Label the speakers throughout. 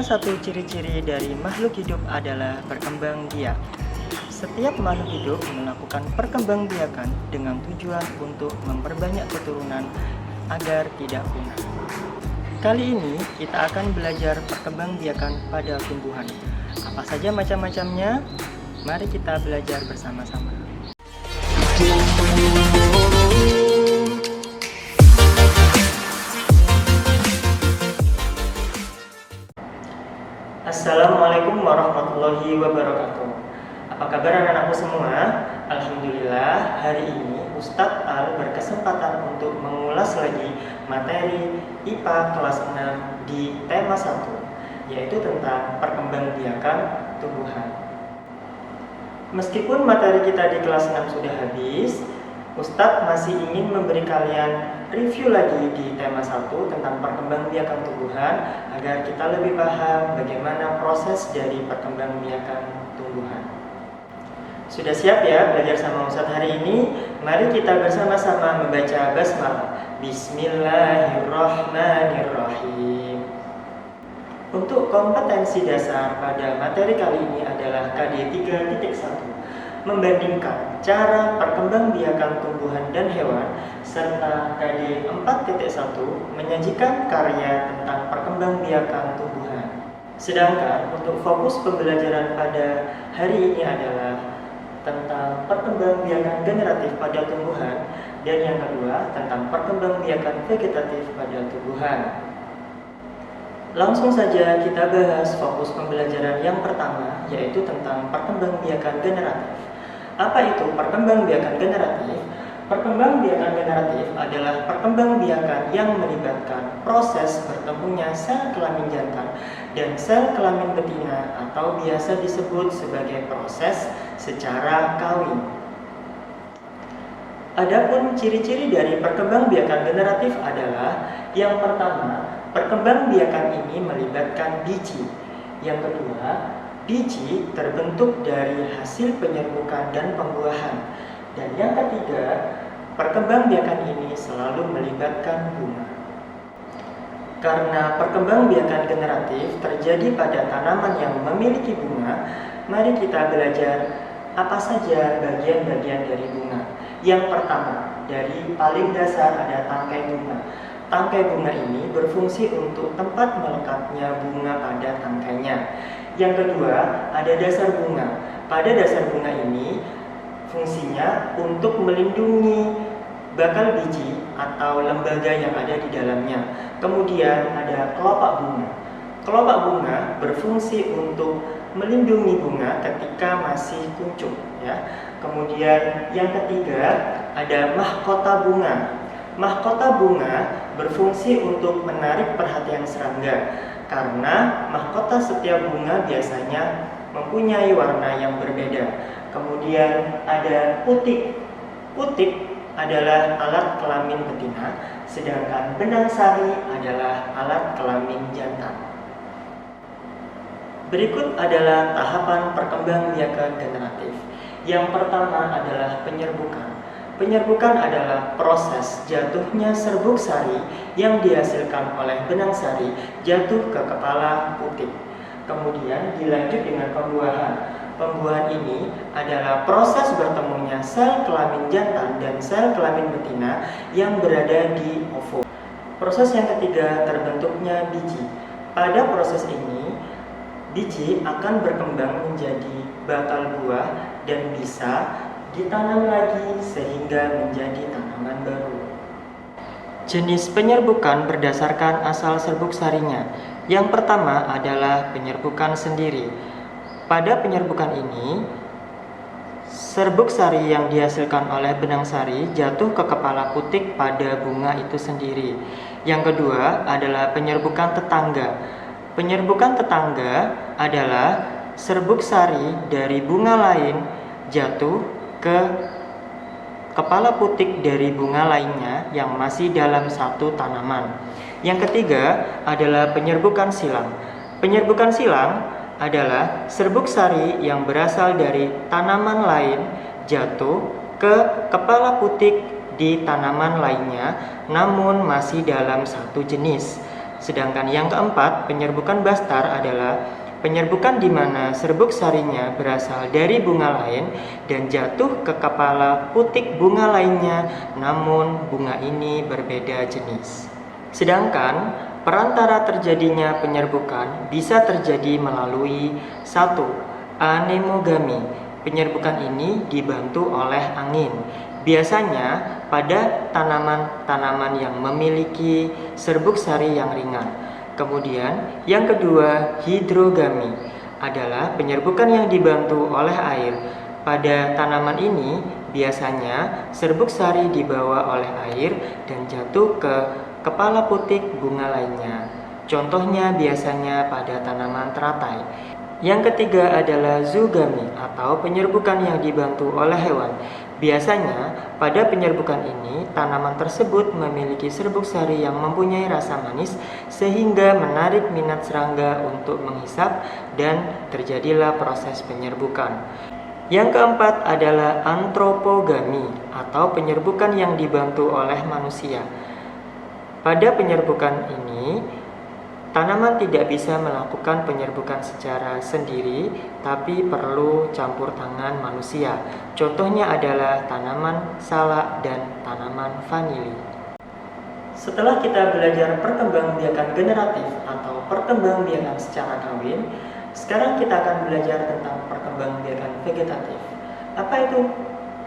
Speaker 1: Salah satu ciri-ciri dari makhluk hidup adalah berkembang biak. Setiap makhluk hidup melakukan perkembangbiakan dengan tujuan untuk memperbanyak keturunan agar tidak punah. Kali ini kita akan belajar perkembangbiakan pada tumbuhan. Apa saja macam-macamnya? Mari kita belajar bersama-sama. Assalamualaikum warahmatullahi wabarakatuh. Apa kabar anak-anakku semua? Alhamdulillah, hari ini Ustadz Al berkesempatan untuk mengulas lagi materi IPA kelas 6 di tema 1, yaitu tentang perkembangbiakan tumbuhan. Meskipun materi kita di kelas 6 sudah habis, Ustadz masih ingin memberi kalian review lagi di tema 1 tentang perkembangbiakan tumbuhan agar kita lebih paham bagaimana proses dari perkembangbiakan tumbuhan. Sudah siap ya belajar sama Ustadz hari ini? Mari kita bersama-sama membaca basmalah. Bismillahirrahmanirrahim. Untuk kompetensi dasar pada materi kali ini adalah KD 3.1. Membandingkan cara perkembangbiakan tumbuhan dan hewan, serta KD 4.1 menyajikan karya tentang perkembangbiakan tumbuhan. Sedangkan untuk fokus pembelajaran pada hari ini adalah tentang perkembangbiakan generatif pada tumbuhan, dan yang kedua tentang perkembangbiakan vegetatif pada tumbuhan. Langsung saja kita bahas fokus pembelajaran yang pertama, yaitu tentang perkembangbiakan generatif. Apa itu perkembangbiakan generatif? Perkembangbiakan generatif adalah perkembangbiakan yang melibatkan proses bertemunya sel kelamin jantan dan sel kelamin betina atau biasa disebut sebagai proses secara kawin. Adapun ciri-ciri dari perkembangbiakan generatif adalah yang pertama, perkembangbiakan ini melibatkan biji. Yang kedua, biji terbentuk dari hasil penyerbukan dan pembuahan. Dan yang ketiga, perkembangbiakan ini selalu melibatkan bunga. Karena perkembangbiakan generatif terjadi pada tanaman yang memiliki bunga, mari kita belajar apa saja bagian-bagian dari bunga. Yang pertama, dari paling dasar ada tangkai bunga. Tangkai bunga ini berfungsi untuk tempat melekatnya bunga pada tangkainya. Yang kedua, ada dasar bunga. Pada dasar bunga ini, fungsinya untuk melindungi bakal biji atau lembaga yang ada di dalamnya. Kemudian ada kelopak bunga. Kelopak bunga berfungsi untuk melindungi bunga ketika masih kuncup. Ya. Kemudian yang ketiga, ada mahkota bunga. Mahkota bunga berfungsi untuk menarik perhatian serangga. Karena mahkota setiap bunga biasanya mempunyai warna yang berbeda. Kemudian ada putik. Putik adalah alat kelamin betina, sedangkan benang sari adalah alat kelamin jantan. Berikut adalah tahapan perkembangbiakan generatif. Yang pertama adalah penyerbukan. Penyerbukan adalah proses jatuhnya serbuk sari yang dihasilkan oleh benang sari jatuh ke kepala putik. Kemudian dilanjut dengan pembuahan. Pembuahan ini adalah proses bertemunya sel kelamin jantan dan sel kelamin betina yang berada di ovo. Proses yang ketiga terbentuknya biji. Pada proses ini, biji akan berkembang menjadi bakal buah dan bisa ditanam lagi sehingga menjadi tanaman baru. Jenis penyerbukan berdasarkan asal serbuk sarinya. Yang pertama adalah penyerbukan sendiri. Pada penyerbukan ini, serbuk sari yang dihasilkan oleh benang sari jatuh ke kepala putik pada bunga itu sendiri. Yang kedua adalah penyerbukan tetangga. Penyerbukan tetangga adalah serbuk sari dari bunga lain jatuh ke kepala putik dari bunga lainnya yang masih dalam satu tanaman. Yang ketiga adalah penyerbukan silang. Penyerbukan silang adalah serbuk sari yang berasal dari tanaman lain jatuh ke kepala putik di tanaman lainnya namun masih dalam satu jenis. Sedangkan yang keempat, penyerbukan bastar adalah penyerbukan di mana serbuk sarinya berasal dari bunga lain dan jatuh ke kepala putik bunga lainnya, namun bunga ini berbeda jenis. Sedangkan perantara terjadinya penyerbukan bisa terjadi melalui 1. Anemogami. Penyerbukan ini dibantu oleh angin. Biasanya pada tanaman-tanaman yang memiliki serbuk sari yang ringan. Kemudian yang kedua, hidrogami adalah penyerbukan yang dibantu oleh air. Pada tanaman ini biasanya serbuk sari dibawa oleh air dan jatuh ke kepala putik bunga lainnya. Contohnya biasanya pada tanaman teratai. Yang ketiga adalah zoogami atau penyerbukan yang dibantu oleh hewan. Biasanya pada penyerbukan ini tanaman tersebut memiliki serbuk sari yang mempunyai rasa manis sehingga menarik minat serangga untuk menghisap dan terjadilah proses penyerbukan. Yang keempat adalah antropogami atau penyerbukan yang dibantu oleh manusia. Pada penyerbukan ini, tanaman tidak bisa melakukan penyerbukan secara sendiri, tapi perlu campur tangan manusia. Contohnya adalah tanaman salak dan tanaman vanili. Setelah kita belajar perkembangbiakan generatif atau perkembangbiakan secara kawin, sekarang kita akan belajar tentang perkembangbiakan vegetatif. Apa itu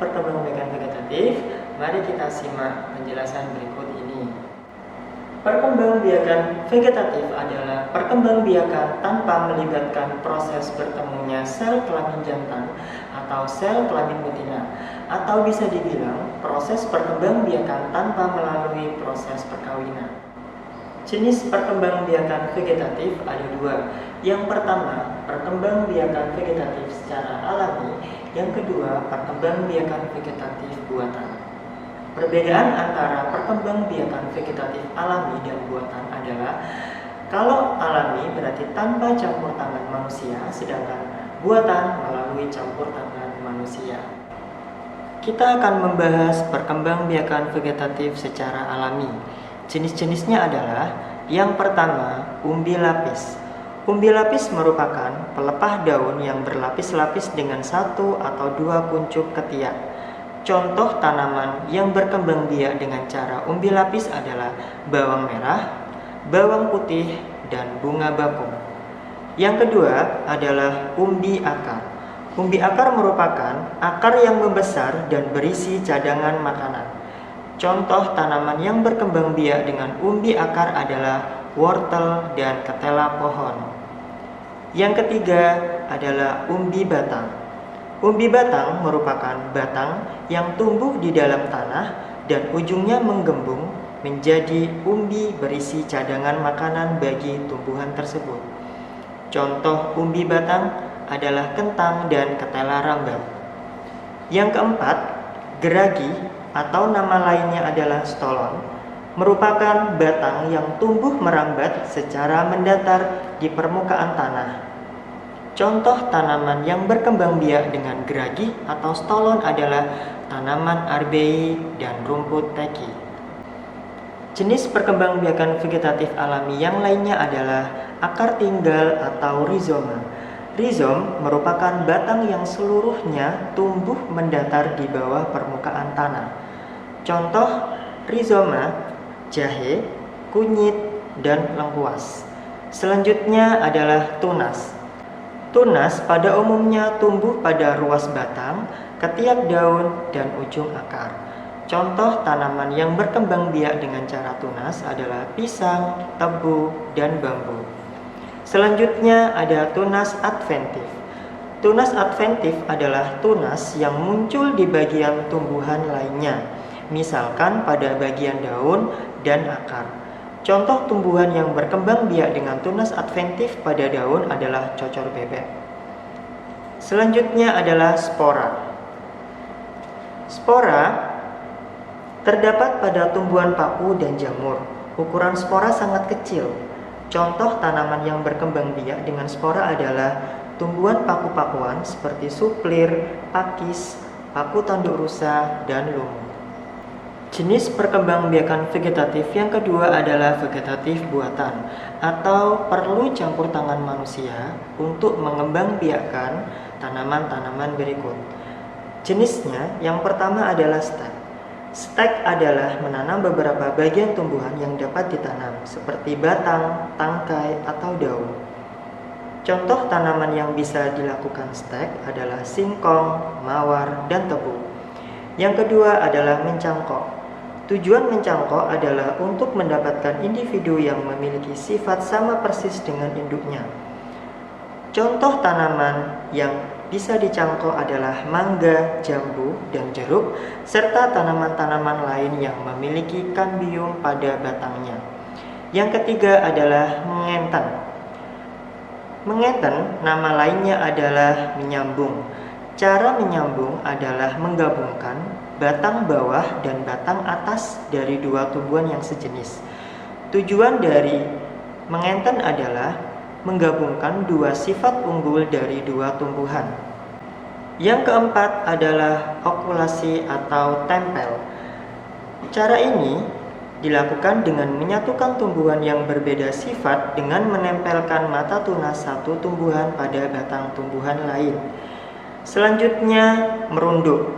Speaker 1: perkembangbiakan vegetatif? Mari kita simak penjelasan berikut ini. Perkembangbiakan vegetatif adalah perkembangbiakan tanpa melibatkan proses bertemunya sel kelamin jantan atau sel kelamin betina, atau bisa dibilang proses perkembangbiakan tanpa melalui proses perkawinan. Jenis perkembangbiakan vegetatif ada dua. Yang pertama, perkembangbiakan vegetatif secara alami. Yang kedua, perkembangbiakan vegetatif buatan. Perbedaan antara perkembangbiakan vegetatif alami dan buatan adalah kalau alami berarti tanpa campur tangan manusia, sedangkan buatan melalui campur tangan manusia. Kita akan membahas perkembangbiakan vegetatif secara alami. Jenis-jenisnya adalah yang pertama, umbi lapis. Umbi lapis merupakan pelepah daun yang berlapis-lapis dengan satu atau dua kuncup ketiak. Contoh tanaman yang berkembang biak dengan cara umbi lapis adalah bawang merah, bawang putih, dan bunga bakung. Yang kedua adalah umbi akar. Umbi akar merupakan akar yang membesar dan berisi cadangan makanan. Contoh tanaman yang berkembang biak dengan umbi akar adalah wortel dan ketela pohon. Yang ketiga adalah umbi batang. Umbi batang merupakan batang yang tumbuh di dalam tanah dan ujungnya menggembung menjadi umbi berisi cadangan makanan bagi tumbuhan tersebut. Contoh umbi batang adalah kentang dan ketela rambat. Yang keempat, geragi atau nama lainnya adalah stolon, merupakan batang yang tumbuh merambat secara mendatar di permukaan tanah. Contoh tanaman yang berkembang biak dengan geragi atau stolon adalah tanaman arbei dan rumput teki. Jenis perkembangbiakan vegetatif alami yang lainnya adalah akar tinggal atau rizoma. Rizom merupakan batang yang seluruhnya tumbuh mendatar di bawah permukaan tanah. Contoh rizoma, jahe, kunyit, dan lengkuas. Selanjutnya adalah tunas. Tunas pada umumnya tumbuh pada ruas batang, ketiak daun, dan ujung akar. Contoh tanaman yang berkembang biak dengan cara tunas adalah pisang, tebu, dan bambu. Selanjutnya ada tunas adventif. Tunas adventif adalah tunas yang muncul di bagian tumbuhan lainnya, misalkan pada bagian daun dan akar. Contoh tumbuhan yang berkembang biak dengan tunas adventif pada daun adalah cocor bebek. Selanjutnya adalah spora. Spora terdapat pada tumbuhan paku dan jamur. Ukuran spora sangat kecil. Contoh tanaman yang berkembang biak dengan spora adalah tumbuhan paku-pakuan seperti suplir, pakis, paku tanduk rusa, dan lumut. Jenis perkembangbiakan vegetatif yang kedua adalah vegetatif buatan atau perlu campur tangan manusia untuk mengembangbiakan tanaman-tanaman berikut. Jenisnya yang pertama adalah stek. Stek adalah menanam beberapa bagian tumbuhan yang dapat ditanam seperti batang, tangkai, atau daun. Contoh tanaman yang bisa dilakukan stek adalah singkong, mawar, dan tebu. Yang kedua adalah mencangkok. Tujuan mencangkok adalah untuk mendapatkan individu yang memiliki sifat sama persis dengan induknya. Contoh tanaman yang bisa dicangkok adalah mangga, jambu, dan jeruk, serta tanaman-tanaman lain yang memiliki kambium pada batangnya. Yang ketiga adalah mengenten. Mengenten, nama lainnya adalah menyambung. Cara menyambung adalah menggabungkan batang bawah dan batang atas dari dua tumbuhan yang sejenis. Tujuan dari mengenten adalah menggabungkan dua sifat unggul dari dua tumbuhan. Yang keempat adalah okulasi atau tempel. Cara ini dilakukan dengan menyatukan tumbuhan yang berbeda sifat dengan menempelkan mata tunas satu tumbuhan pada batang tumbuhan lain. Selanjutnya, merunduk.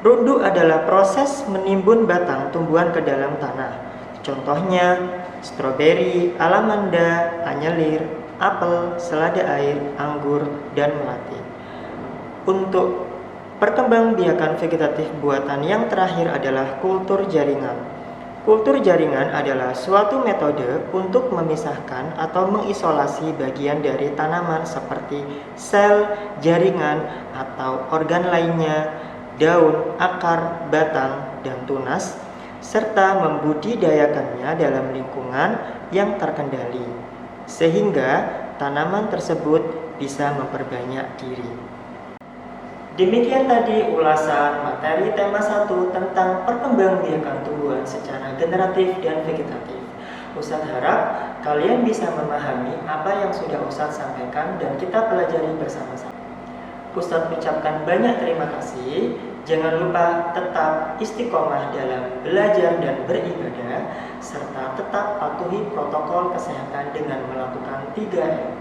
Speaker 1: Runduk adalah proses menimbun batang tumbuhan ke dalam tanah. Contohnya, stroberi, alamanda, anyelir, apel, selada air, anggur, dan melati. Untuk perkembangbiakan vegetatif buatan yang terakhir adalah kultur jaringan. Kultur jaringan adalah suatu metode untuk memisahkan atau mengisolasi bagian dari tanaman seperti sel, jaringan, atau organ lainnya, daun, akar, batang, dan tunas, serta membudidayakannya dalam lingkungan yang terkendali, sehingga tanaman tersebut bisa memperbanyak diri. Demikian tadi ulasan materi tema 1 tentang perkembangbiakan tumbuhan secara generatif dan vegetatif. Ustadz harap kalian bisa memahami apa yang sudah Ustadz sampaikan dan kita pelajari bersama-sama. Ustadz ucapkan banyak terima kasih. Jangan lupa tetap istiqomah dalam belajar dan beribadah, serta tetap patuhi protokol kesehatan dengan melakukan 3M.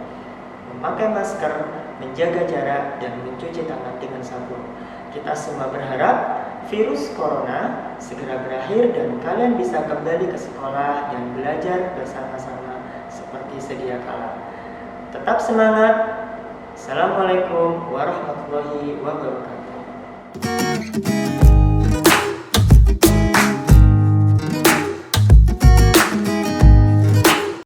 Speaker 1: Memakai masker, menjaga jarak, dan mencuci tangan dengan sabun. Kita semua berharap virus corona segera berakhir dan kalian bisa kembali ke sekolah dan belajar bersama-sama seperti sedia kala. Tetap semangat. Assalamualaikum warahmatullahi wabarakatuh.